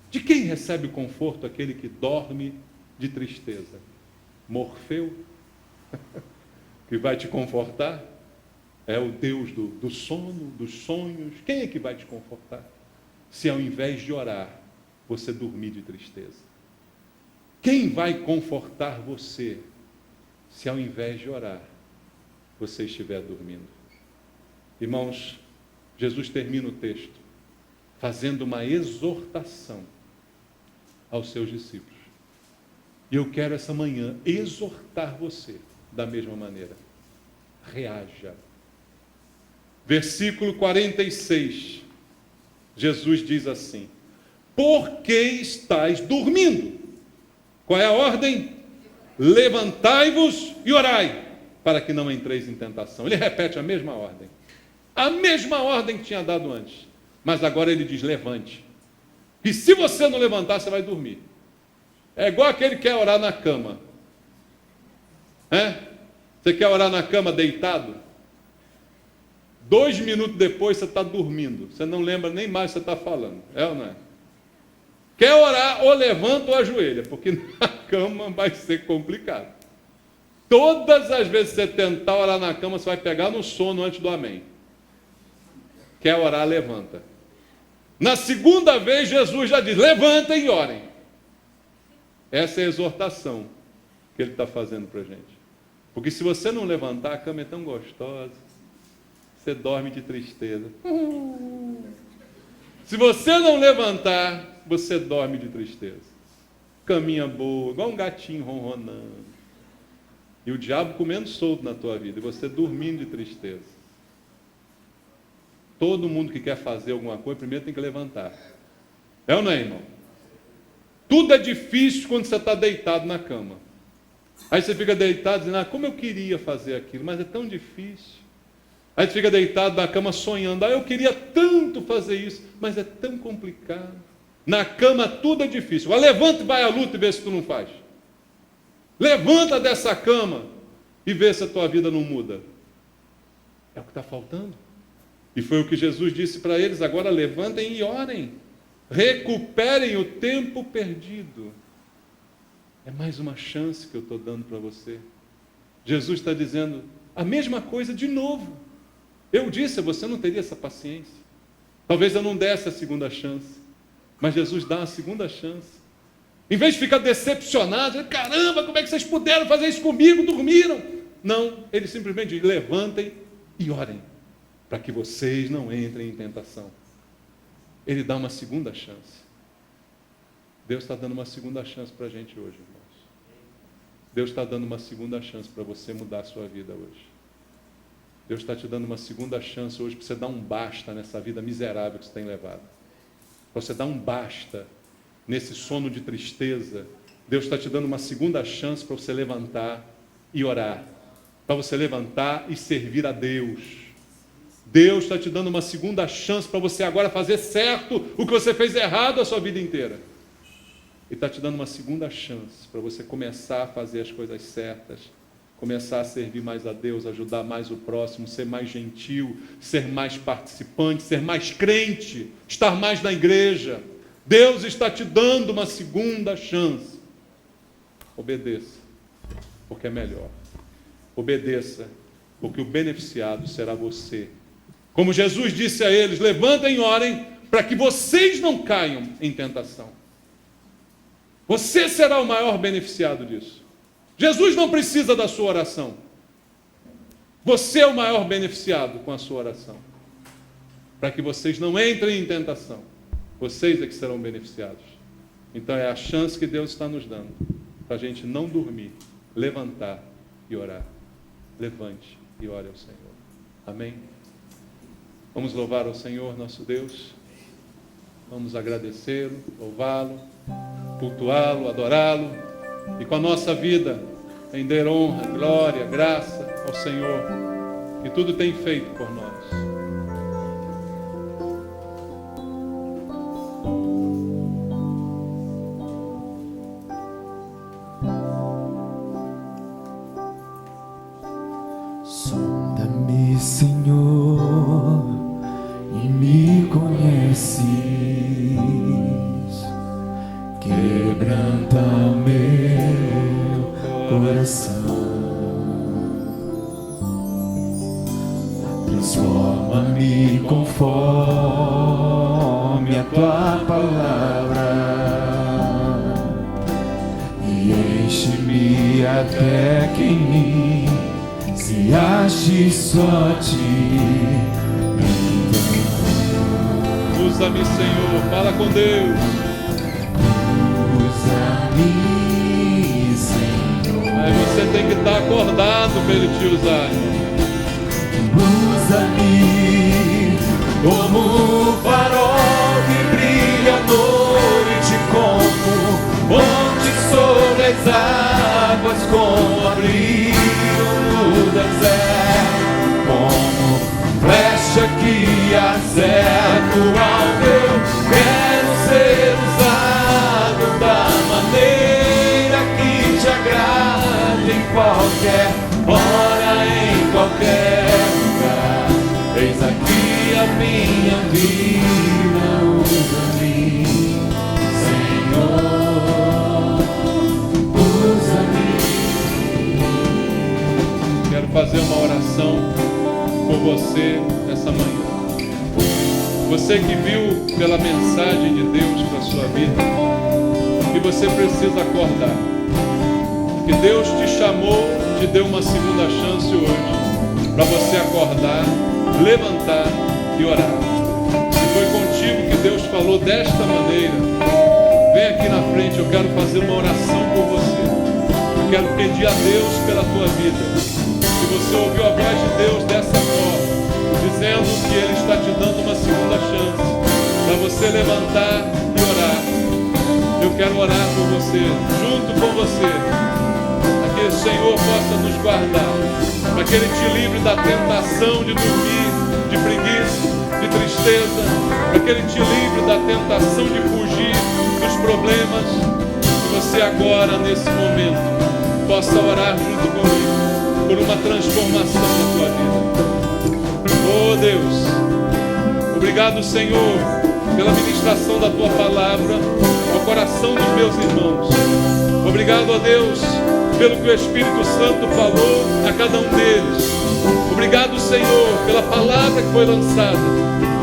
De quem recebe o conforto aquele que dorme de tristeza? Morfeu? Que vai te confortar? É o Deus do sono, dos sonhos. Quem é que vai te confortar? Se ao invés de orar, você dormir de tristeza. Quem vai confortar você se ao invés de orar, você estiver dormindo? Irmãos, Jesus termina o texto fazendo uma exortação aos seus discípulos. E eu quero essa manhã exortar você da mesma maneira. Reaja. Versículo 46, Jesus diz assim: por que estáis dormindo? Qual é a ordem? Levantai-vos e orai, para que não entreis em tentação. Ele repete a mesma ordem que tinha dado antes, mas agora ele diz: levante, e se você não levantar, você vai dormir. É igual aquele que quer orar na cama. Você quer orar na cama deitado? 2 minutos depois você está dormindo. Você não lembra nem mais o que você está falando. É ou não é? Quer orar, ou levanta ou ajoelha, porque na cama vai ser complicado. Todas as vezes que você tentar orar na cama, você vai pegar no sono antes do amém. Quer orar, levanta. Na segunda vez, Jesus já diz: levantem e orem. Essa é a exortação que ele está fazendo para a gente. Porque se você não levantar, a cama é tão gostosa. Você dorme de tristeza. Se você não levantar, você dorme de tristeza. Caminha boa, igual um gatinho ronronando. E o diabo comendo solto na tua vida, e você dormindo de tristeza. Todo mundo que quer fazer alguma coisa, primeiro tem que levantar. É ou não é, irmão? Tudo é difícil quando você está deitado na cama. Aí você fica deitado dizendo: como eu queria fazer aquilo, mas é tão difícil. Aí você fica deitado na cama sonhando: eu queria tanto fazer isso, mas é tão complicado. Na cama tudo é difícil. Mas levanta e vai à luta e vê se tu não faz. Levanta dessa cama e vê se a tua vida não muda. É o que está faltando. E foi o que Jesus disse para eles: agora levantem e orem. Recuperem o tempo perdido. É mais uma chance que eu estou dando para você. Jesus está dizendo a mesma coisa de novo. Eu disse, você não teria essa paciência. Talvez eu não desse a segunda chance. Mas Jesus dá uma segunda chance. Em vez de ficar decepcionado, caramba, como é que vocês puderam fazer isso comigo? Dormiram? Não, ele simplesmente diz: levantem e orem, para que vocês não entrem em tentação. Ele dá uma segunda chance. Deus está dando uma segunda chance para a gente hoje, irmãos. Deus está dando uma segunda chance para você mudar a sua vida hoje. Deus está te dando uma segunda chance hoje para você dar um basta nessa vida miserável que você tem levado. Para você dar um basta nesse sono de tristeza. Deus está te dando uma segunda chance para você levantar e orar. Para você levantar e servir a Deus. Deus está te dando uma segunda chance para você agora fazer certo o que você fez errado a sua vida inteira. Ele está te dando uma segunda chance para você começar a fazer as coisas certas, começar a servir mais a Deus, ajudar mais o próximo, ser mais gentil, ser mais participante, ser mais crente, estar mais na igreja. Deus está te dando uma segunda chance. Obedeça, porque é melhor. Obedeça, porque o beneficiado será você. Como Jesus disse a eles: levantem e orem para que vocês não caiam em tentação. Você será o maior beneficiado disso. Jesus não precisa da sua oração. Você é o maior beneficiado com a sua oração. Para que vocês não entrem em tentação. Vocês é que serão beneficiados. Então é a chance que Deus está nos dando para a gente não dormir, levantar e orar. Levante e ore ao Senhor. Amém? Vamos louvar ao Senhor nosso Deus. Vamos agradecê-lo, louvá-lo, cultuá-lo, adorá-lo. E com a nossa vida, render honra, glória, graça ao Senhor, que tudo tem feito por nós. Sonda-me, Senhor, e me conheces. Quebranta meu coração, transforma-me conforme a tua palavra e enche-me até que em mim se ache só ti. Usa-me, Senhor, fala com Deus. Usa-me, Senhor. Aí você tem que estar acordado para Ele te usar. Usa-me como um farol que brilha à noite, como ponte sobre as águas, como abrigo no deserto, como flecha que acerta o alvo. Eu quero ser usado da maneira que te agrade, em qualquer hora, em qualquer lugar. Eis aqui a minha vida, usa-me, Senhor, usa-me. Quero fazer uma oração por você essa manhã. Você que viu pela mensagem de Deus para a sua vida, que você precisa acordar. Que Deus te chamou, te deu uma segunda chance hoje, para você acordar, levantar e orar. Se foi contigo que Deus falou desta maneira, vem aqui na frente, eu quero fazer uma oração por você. Eu quero pedir a Deus pela tua vida. Se você ouviu a voz de Deus dessa forma, dizendo que Ele está te dando uma segunda chance para você levantar e orar, eu quero orar por você, junto com você, para que o Senhor possa nos guardar, para que Ele te livre da tentação de dormir, de preguiça, de tristeza, para que Ele te livre da tentação de fugir dos problemas. Que você agora, nesse momento, possa orar junto comigo por uma transformação na tua vida. Oh Deus, obrigado, Senhor, pela ministração da tua palavra ao coração dos meus irmãos. Obrigado, ó Deus, pelo que o Espírito Santo falou a cada um deles. Obrigado, Senhor, pela palavra que foi lançada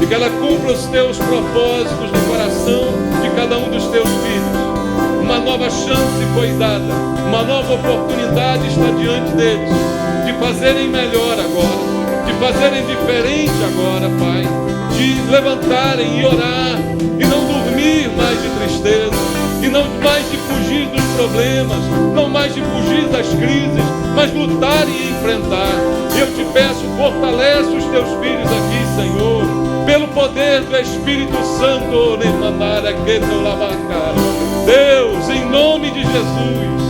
e que ela cumpra os teus propósitos no coração de cada um dos teus filhos. Uma nova chance foi dada, uma nova oportunidade está diante deles de fazerem melhor agora, de fazerem diferente agora, Pai, de levantarem e orar, e não dormir mais de tristeza, e não mais de fugir dos problemas, não mais de fugir das crises, mas lutar e enfrentar. Eu te peço, fortalece os teus filhos aqui, Senhor, pelo poder do Espírito Santo. Deus, em nome de Jesus,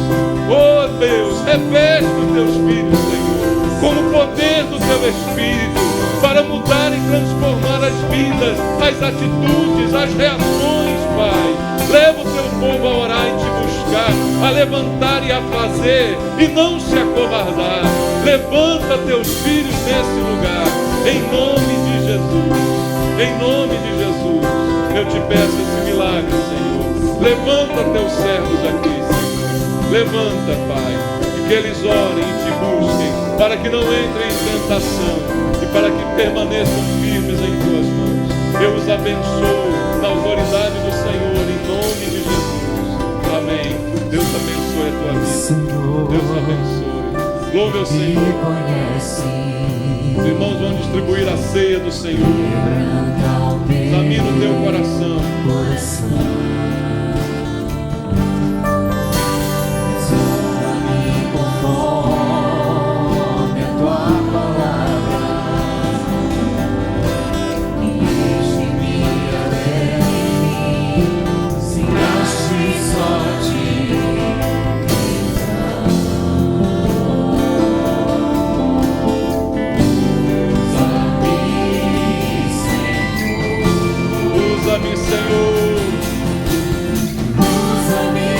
oh Deus, reveste os teus filhos, Senhor, com o poder do teu Espírito, para mudar e transformar as vidas, as atitudes, as reações, Pai, Leva o teu povo a orar e te buscar, a levantar e a fazer, e não se acovardar. Levanta teus filhos nesse lugar, em nome de Jesus. Em nome de Jesus, eu te peço esse milagre, Senhor. Levanta teus servos aqui, Senhor. Levanta, Pai, e que eles orem e te busquem, para que não entrem em tentação e para que permaneçam firmes em tuas mãos. Eu os abençoo na autoridade do Senhor, em nome de Jesus. Amém. Deus abençoe a tua vida. Deus abençoe. Louve ao Senhor. Os irmãos vão distribuir a ceia do Senhor. Examina o teu coração. Usa-me, Senhor. Usa-me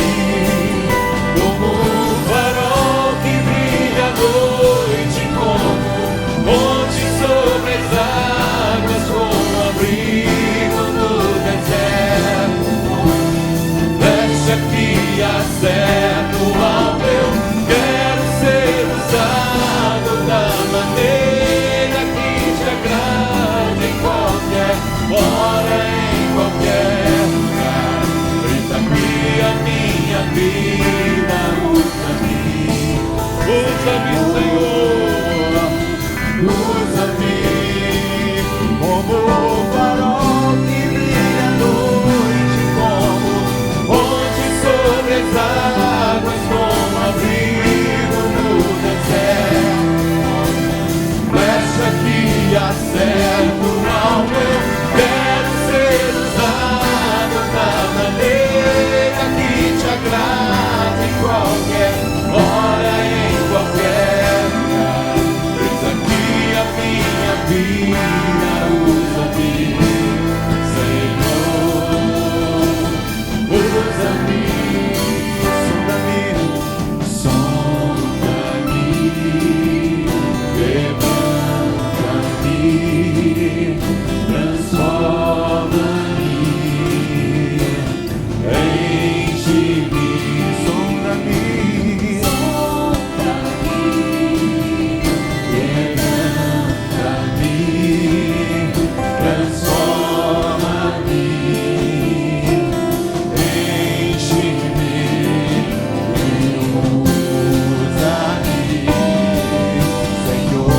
como um farol que brilha à noite, como ponte sobre as águas, como abrigo no deserto. Flecha que acerta o alvo, eu quero ser usado da maneira que te agrade em qualquer hora, em qualquer lugar. Eis aqui a minha vida, usa-me. Usa-me, Senhor. Usa-me como o farol que brilha à noite, como ponte sobre as águas, como abrigo no deserto. Flecha que acerta o alvo, eu quero ser usado da maneira que te agrada em qualquer hora, em qualquer lugar. Eis aqui a minha vida, usa-me, Senhor. Usa-me, sonda-me, sonda-me, levanta-me, transforma-me, enche-me, sonda-me, levanta-me, transforma-me, enche-me, usa-me, Senhor.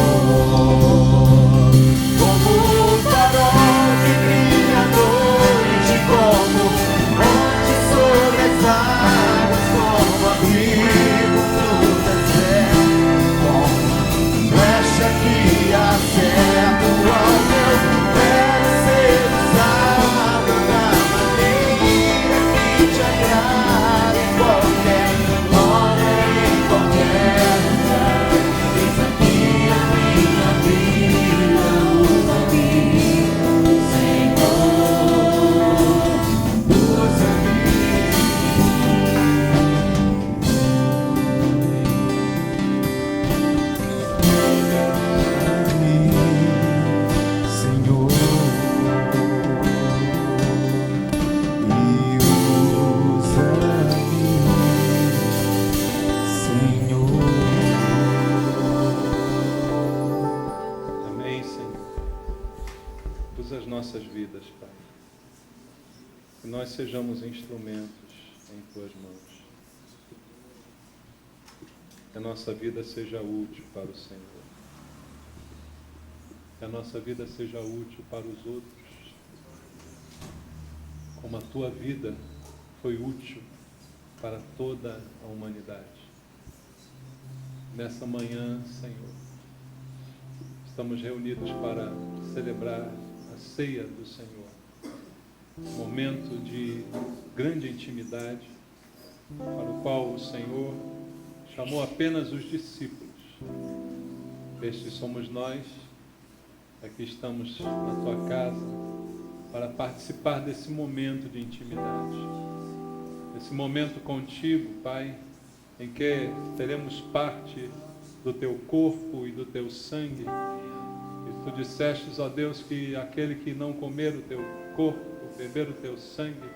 Como o farol que brilha à noite, como ponte sobre as águas, como abrigo no deserto, como flecha que acerta o alvo, eu quero ser usado da maneira que te agrada em qualquer hora, em qualquer lugar. Eis aqui a minha vida, usa-me, Senhor. Usa-me. Senhor, e usa-me, Senhor. Amém, Senhor. Usa as nossas vidas, Pai. Que nós sejamos instrumentos em tuas mãos. Que a nossa vida seja útil para o Senhor. Que a nossa vida seja útil para os outros. Como a tua vida foi útil para toda a humanidade. Nessa manhã, Senhor, estamos reunidos para celebrar a ceia do Senhor. Momento de grande intimidade, para o qual o Senhor chamou apenas os discípulos. Estes somos nós, aqui estamos na tua casa, para participar desse momento de intimidade. esse momento contigo, Pai, em que teremos parte do teu corpo e do teu sangue. E tu dissestes, ó Deus, que aquele que não comer o teu corpo, beber o teu sangue,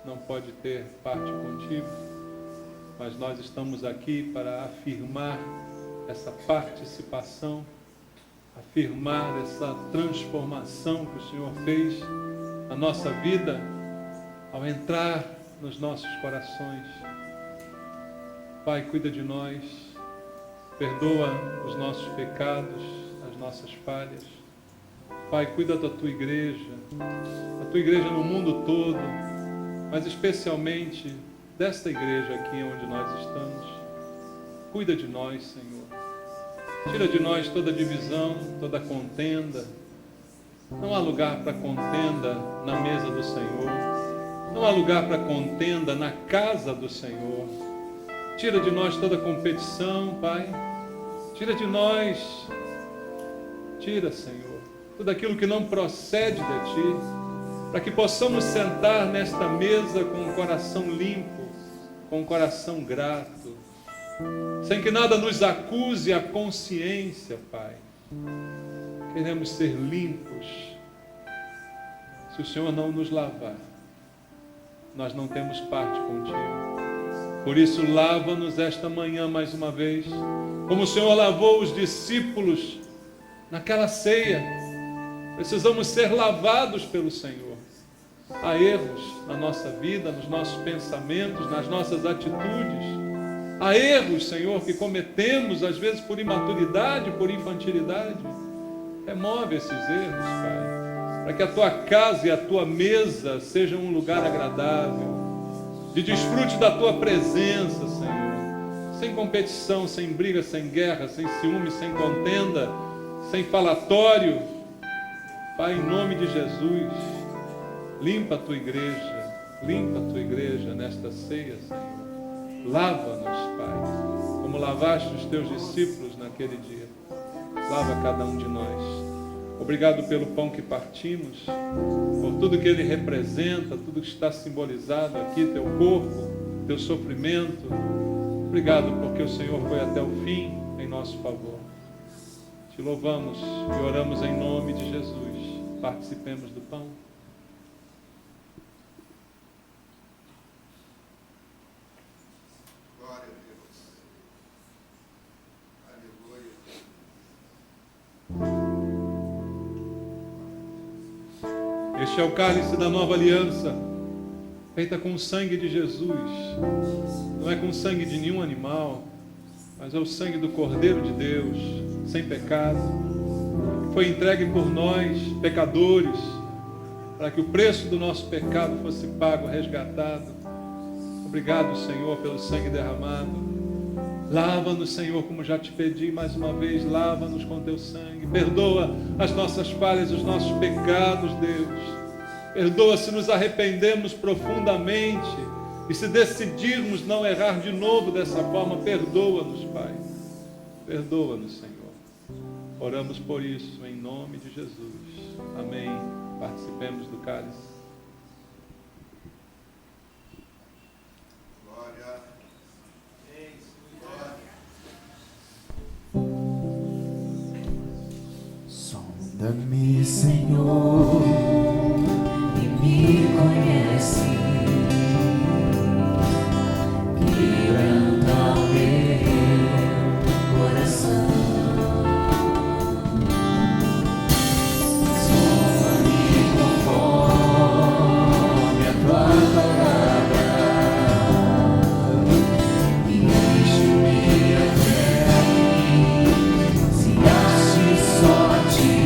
não pode ter parte contigo. Mas nós estamos aqui para afirmar essa participação, afirmar essa transformação que o Senhor fez na nossa vida ao entrar nos nossos corações. Pai, cuida de nós, perdoa os nossos pecados, as nossas falhas. Pai, cuida da tua igreja no mundo todo, mas especialmente desta igreja aqui onde nós estamos. Cuida de nós, Senhor. Tira de nós toda divisão, toda contenda. Não há lugar para contenda na mesa do Senhor. Não há lugar para contenda na casa do Senhor. Tira de nós toda competição, Pai. Tira de nós, Senhor, tudo aquilo que não procede de Ti, para que possamos sentar nesta mesa com o coração limpo, com o coração grato, sem que nada nos acuse a consciência, Pai. Queremos ser limpos. Se o Senhor não nos lavar, nós não temos parte contigo. Por isso, lava-nos esta manhã mais uma vez, como o Senhor lavou os discípulos naquela ceia. Precisamos ser lavados pelo Senhor. Há erros na nossa vida, nos nossos pensamentos, nas nossas atitudes. Há erros, Senhor, que cometemos, às vezes por imaturidade, por infantilidade. Remove esses erros, Pai, para que a Tua casa e a Tua mesa sejam um lugar agradável, de desfrute da Tua presença, Senhor, sem competição, sem briga, sem guerra, sem ciúme, sem contenda, sem falatório. Pai, em nome de Jesus, limpa a Tua igreja nesta ceia, Senhor. Lava-nos, Pai, como lavaste os Teus discípulos naquele dia. Lava cada um de nós. Obrigado pelo pão que partimos, por tudo que ele representa, tudo que está simbolizado aqui, Teu corpo, Teu sofrimento. Obrigado porque o Senhor foi até o fim em nosso favor. Te louvamos e oramos em nome de Jesus. Participemos do pão. Glória a Deus. Aleluia. Este é o cálice da nova aliança, feita com o sangue de Jesus. Não é com o sangue de nenhum animal, mas é o sangue do Cordeiro de Deus, sem pecado, que foi entregue por nós, pecadores, para que o preço do nosso pecado fosse pago, resgatado. Obrigado, Senhor, pelo sangue derramado. Lava-nos, Senhor, como já te pedi mais uma vez, lava-nos com Teu sangue. Perdoa as nossas falhas, os nossos pecados, Deus. Perdoa se nos arrependemos profundamente e se decidirmos não errar de novo dessa forma. Perdoa-nos, Pai. Perdoa-nos, Senhor. Oramos por isso em nome de Jesus. Amém. Participemos do cálice. Glória. Sonda-me, Senhor, e me conhece. Quebranta o meu coração. Soma-me conforme a Tua palavra e enche-me até aqui. Se ache só a Ti.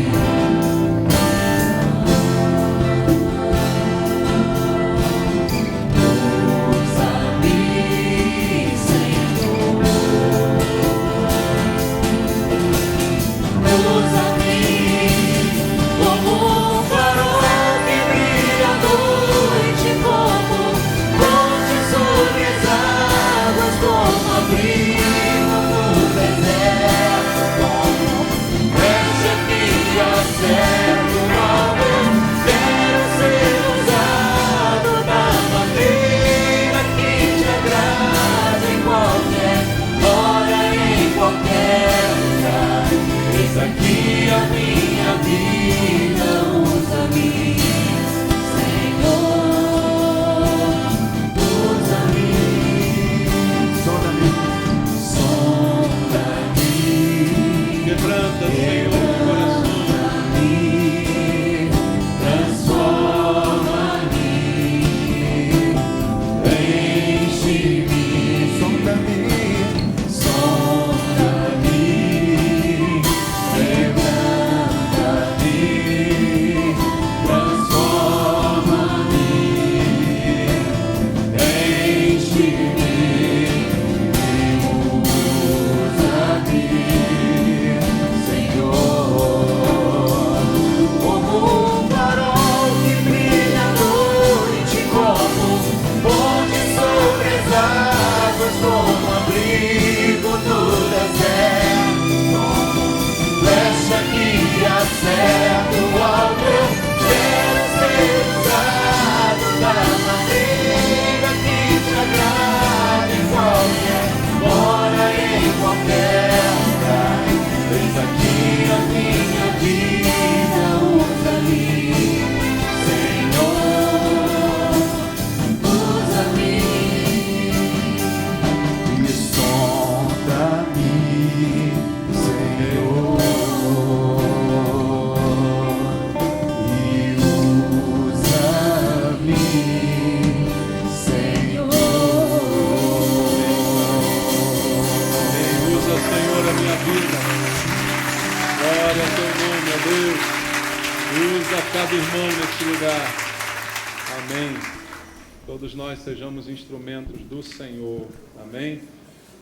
a minha vida. Glória ao teu nome, ó Deus. Usa cada irmão neste lugar. Amém. Todos nós sejamos instrumentos do Senhor. Amém.